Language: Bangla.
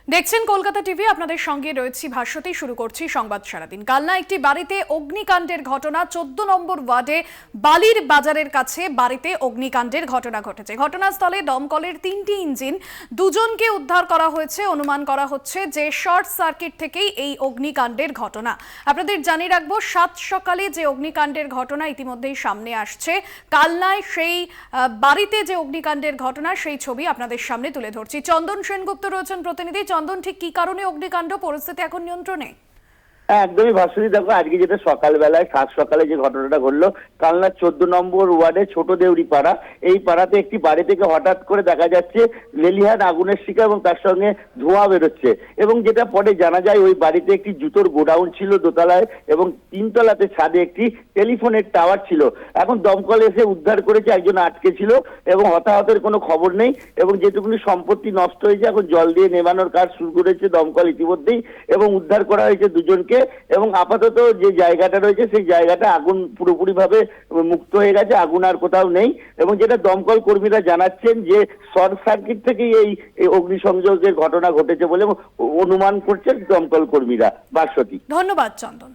দেখছেন কলকাতা টিভি, আপনাদের সঙ্গে রয়েছি ভাস্বতী। শুরু করছি সংবাদ সারাদিন। কালনা একটি বাড়িতে অগ্নিকাণ্ডের ঘটনা। 14 নম্বর ওয়ার্ডে বালির বাজারের কাছে বাড়িতে অগ্নিকাণ্ডের ঘটনা ঘটেছে। ঘটনাস্থলে দমকলের 3টি ইঞ্জিন, দুজনকে উদ্ধার করা হয়েছে। অনুমান করা হচ্ছে যে শর্ট সার্কিট থেকেই এই অগ্নিকাণ্ডের ঘটনা। আপনাদের জানিয়ে রাখবো, 7 সকালে যে অগ্নিকাণ্ডের ঘটনা ইতিমধ্যেই সামনে আসছে, কালনায় সেই বাড়িতে যে অগ্নিকাণ্ডের ঘটনা সেই ছবি আপনাদের সামনে তুলে ধরছি। চন্দন সেনগুপ্ত রয়েছেন প্রতিনিধি। চন্দন, ঠিক কি কারণে অগ্নিকাণ্ড? পরিস্থিতি এখন নিয়ন্ত্রণে? একদমই ভাস্বতী, দেখো আজকে যেটা সকালবেলায় 7 সকালে যে ঘটনাটা ঘটলো কালনার 14 নম্বর ওয়ার্ডে ছোট দেউরি পাড়া, এই পাড়াতে একটি বাড়ি থেকে হঠাৎ করে দেখা যাচ্ছে লেলিহান আগুনের শিখা এবং তার সঙ্গে ধোঁয়া বেরোচ্ছে। এবং যেটা পরে জানা যায়, ওই বাড়িতে একটি জুতোর গোডাউন ছিল দোতলায় এবং 3 তলাতে ছাদে একটি টেলিফোনের টাওয়ার ছিল। এখন দমকল এসে উদ্ধার করেছে, একজন আটকে ছিল এবং হতাহতের কোনো খবর নেই। এবং যেটুকুনি সম্পত্তি নষ্ট হয়েছে এখন জল দিয়ে নেভানোর কাজ শুরু করেছে দমকল ইতিমধ্যেই, এবং উদ্ধার করা হয়েছে দুজনকে। এবং আপাতত যে জায়গাটা রয়েছে সেই জায়গাটা আগুন পুরোপুরি ভাবে মুক্ত হয়ে গেছে, আগুন আর কোথাও নেই। এবং যেটা দমকল কর্মীরা জানাচ্ছেন যে শর্ট সার্কিট থেকেই এই অগ্নিসংযোগের ঘটনা ঘটেছে বলে অনুমান করছেন দমকল কর্মীরা। ভাস্বতী, ধন্যবাদ চন্দন।